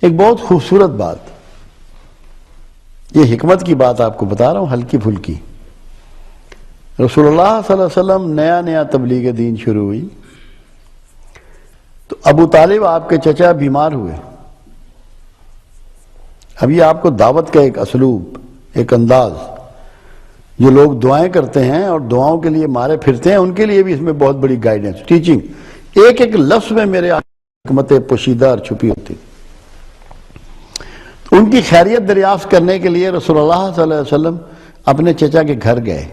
ایک بہت خوبصورت بات، یہ حکمت کی بات آپ کو بتا رہا ہوں، ہلکی پھلکی۔ رسول اللہ صلی اللہ علیہ وسلم نیا تبلیغ دین شروع ہوئی تو ابو طالب آپ کے چچا بیمار ہوئے۔ اب یہ آپ کو دعوت کا ایک اسلوب، ایک انداز، جو لوگ دعائیں کرتے ہیں اور دعاؤں کے لیے مارے پھرتے ہیں، ان کے لیے بھی اس میں بہت بڑی گائیڈنس، ٹیچنگ، ایک ایک لفظ میں میرے حکمت پوشیدہ اور چھپی ہوتی۔ ان کی خیریت دریافت کرنے کے لیے رسول اللہ صلی اللہ علیہ وسلم اپنے چچا کے گھر گئے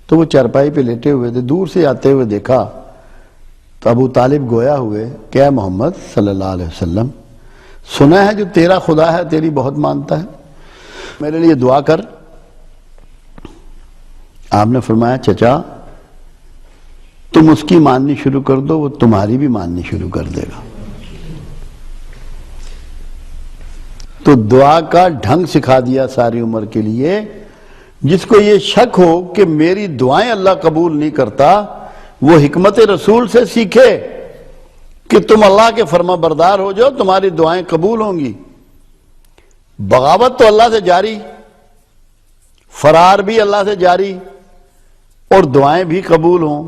تو وہ چارپائی پہ لیٹے ہوئے تھے۔ دور سے آتے ہوئے دیکھا تو ابو طالب گویا ہوئے کہ اے محمد صلی اللہ علیہ وسلم، سنا ہے جو تیرا خدا ہے تیری بہت مانتا ہے، میرے لیے دعا کر۔ آپ نے فرمایا چچا تم اس کی ماننی شروع کر دو، وہ تمہاری بھی ماننی شروع کر دے گا۔ تو دعا کا ڈھنگ سکھا دیا ساری عمر کے لیے۔ جس کو یہ شک ہو کہ میری دعائیں اللہ قبول نہیں کرتا، وہ حکمت رسول سے سیکھے کہ تم اللہ کے فرما بردار ہو جاؤ، تمہاری دعائیں قبول ہوں گی۔ بغاوت تو اللہ سے جاری، فرار بھی اللہ سے جاری، اور دعائیں بھی قبول ہوں،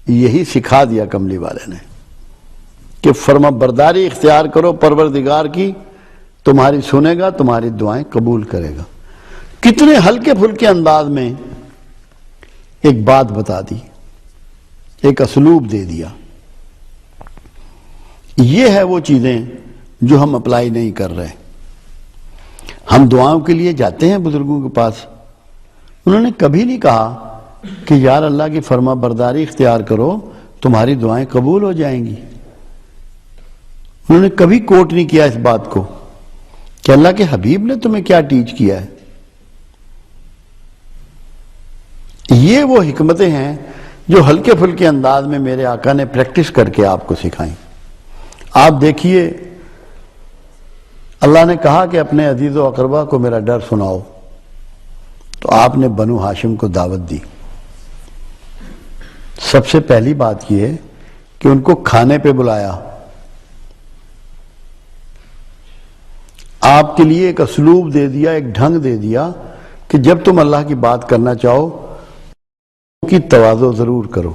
یہی سکھا دیا کملی والے نے کہ فرما برداری اختیار کرو پروردگار کی، تمہاری سنے گا، تمہاری دعائیں قبول کرے گا۔ کتنے ہلکے پھلکے انداز میں ایک بات بتا دی، ایک اسلوب دے دیا۔ یہ ہے وہ چیزیں جو ہم اپلائی نہیں کر رہے۔ ہم دعاؤں کے لیے جاتے ہیں بزرگوں کے پاس، انہوں نے کبھی نہیں کہا کہ یار اللہ کی فرما برداری اختیار کرو، تمہاری دعائیں قبول ہو جائیں گی۔ انہوں نے کبھی کوٹ نہیں کیا اس بات کو کہ اللہ کے حبیب نے تمہیں کیا ٹیچ کیا ہے۔ یہ وہ حکمتیں ہیں جو ہلکے پھلکے انداز میں میرے آقا نے پریکٹس کر کے آپ کو سکھائیں۔ آپ دیکھیے، اللہ نے کہا کہ اپنے عزیز و اقربا کو میرا ڈر سناؤ، تو آپ نے بنو ہاشم کو دعوت دی۔ سب سے پہلی بات یہ ہے کہ ان کو کھانے پہ بلایا۔ آپ کے لیے ایک اسلوب دے دیا، ایک ڈھنگ دے دیا کہ جب تم اللہ کی بات کرنا چاہو ان کی تواضع ضرور کرو،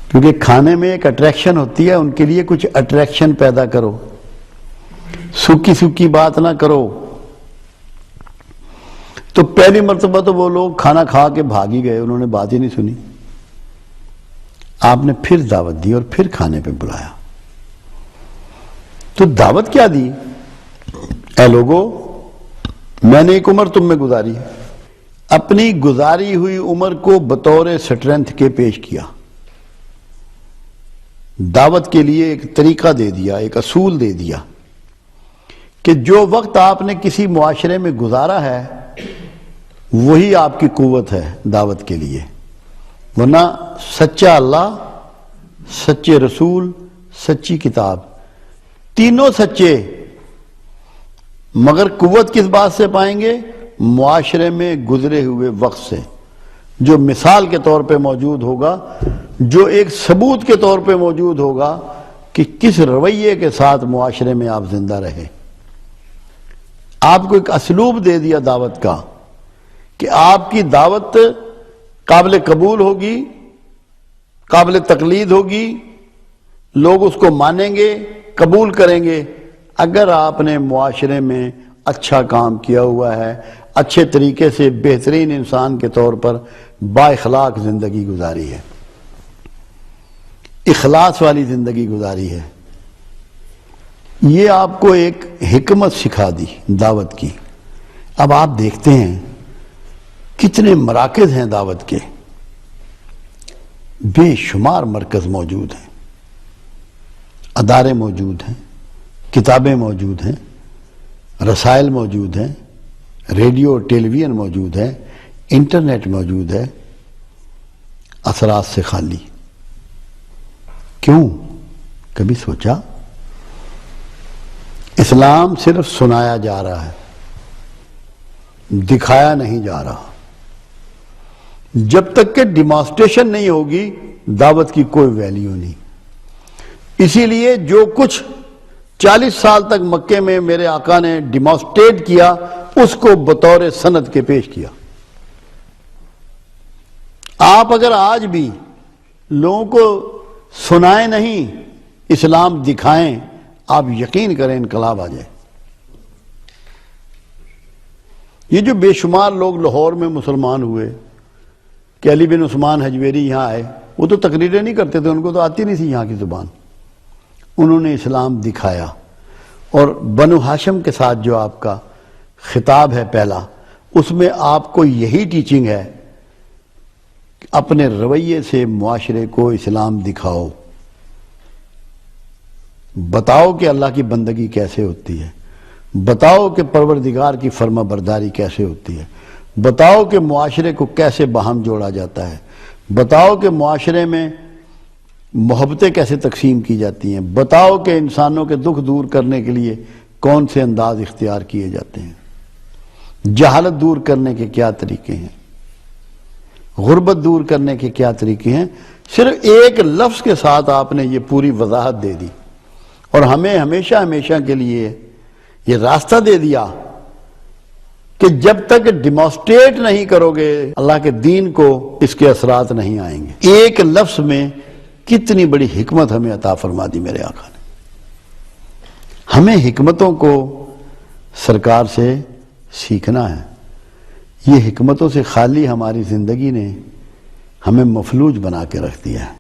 کیونکہ کھانے میں ایک اٹریکشن ہوتی ہے، ان کے لیے کچھ اٹریکشن پیدا کرو، سوکھی سوکھی بات نہ کرو۔ تو پہلی مرتبہ تو وہ لوگ کھانا کھا کے بھاگ ہی گئے، انہوں نے بات ہی نہیں سنی۔ آپ نے پھر دعوت دی اور پھر کھانے پہ بلایا۔ تو دعوت کیا دی؟ اے لوگو، میں نے ایک عمر تم میں گزاری، اپنی گزاری ہوئی عمر کو بطور سٹرینتھ کے پیش کیا، دعوت کے لیے ایک طریقہ دے دیا، ایک اصول دے دیا کہ جو وقت آپ نے کسی معاشرے میں گزارا ہے وہی آپ کی قوت ہے دعوت کے لیے، ورنہ سچا اللہ، سچے رسول، سچی کتاب، تینوں سچے، مگر قوت کس بات سے پائیں گے؟ معاشرے میں گزرے ہوئے وقت سے، جو مثال کے طور پہ موجود ہوگا، جو ایک ثبوت کے طور پہ موجود ہوگا کہ کس رویے کے ساتھ معاشرے میں آپ زندہ رہے۔ آپ کو ایک اسلوب دے دیا دعوت کا کہ آپ کی دعوت قابل قبول ہوگی، قابل تقلید ہوگی، لوگ اس کو مانیں گے، قبول کریں گے اگر آپ نے معاشرے میں اچھا کام کیا ہوا ہے، اچھے طریقے سے بہترین انسان کے طور پر با اخلاق زندگی گزاری ہے، اخلاص والی زندگی گزاری ہے۔ یہ آپ کو ایک حکمت سکھا دی دعوت کی۔ اب آپ دیکھتے ہیں کتنے مراکز ہیں دعوت کے، بے شمار مرکز موجود ہیں، ادارے موجود ہیں، کتابیں موجود ہیں، رسائل موجود ہیں، ریڈیو ٹیلی ویژن موجود ہے، انٹرنیٹ موجود ہے، اثرات سے خالی۔ کیوں؟ کبھی سوچا؟ اسلام صرف سنایا جا رہا ہے، دکھایا نہیں جا رہا۔ جب تک کہ ڈیمانسٹریشن نہیں ہوگی دعوت کی کوئی ویلیو نہیں۔ اسی لیے جو کچھ 40 سال تک مکے میں میرے آقا نے ڈیمانسٹریٹ کیا اس کو بطور سند کے پیش کیا۔ آپ اگر آج بھی لوگوں کو سنائیں نہیں، اسلام دکھائیں، آپ یقین کریں انقلاب آ جائے۔ یہ جو بے شمار لوگ لاہور میں مسلمان ہوئے کہ علی بن عثمان حجویری یہاں آئے، وہ تو تقریریں نہیں کرتے تھے، ان کو تو آتی نہیں تھی یہاں کی زبان، انہوں نے اسلام دکھایا۔ اور بنو ہاشم کے ساتھ جو آپ کا خطاب ہے پہلا، اس میں آپ کو یہی ٹیچنگ ہے، اپنے رویے سے معاشرے کو اسلام دکھاؤ، بتاؤ کہ اللہ کی بندگی کیسے ہوتی ہے، بتاؤ کہ پروردگار کی فرما برداری کیسے ہوتی ہے، بتاؤ کہ معاشرے کو کیسے باہم جوڑا جاتا ہے، بتاؤ کہ معاشرے میں محبتیں کیسے تقسیم کی جاتی ہیں، بتاؤ کہ انسانوں کے دکھ دور کرنے کے لیے کون سے انداز اختیار کیے جاتے ہیں، جہالت دور کرنے کے کیا طریقے ہیں، غربت دور کرنے کے کیا طریقے ہیں۔ صرف ایک لفظ کے ساتھ آپ نے یہ پوری وضاحت دے دی اور ہمیں ہمیشہ ہمیشہ کے لیے یہ راستہ دے دیا کہ جب تک ڈیمانسٹریٹ نہیں کرو گے اللہ کے دین کو، اس کے اثرات نہیں آئیں گے۔ ایک لفظ میں کتنی بڑی حکمت ہمیں عطا فرما دی میرے آقا نے۔ ہمیں حکمتوں کو سرکار سے سیکھنا ہے۔ یہ حکمتوں سے خالی ہماری زندگی نے ہمیں مفلوج بنا کے رکھ دیا ہے۔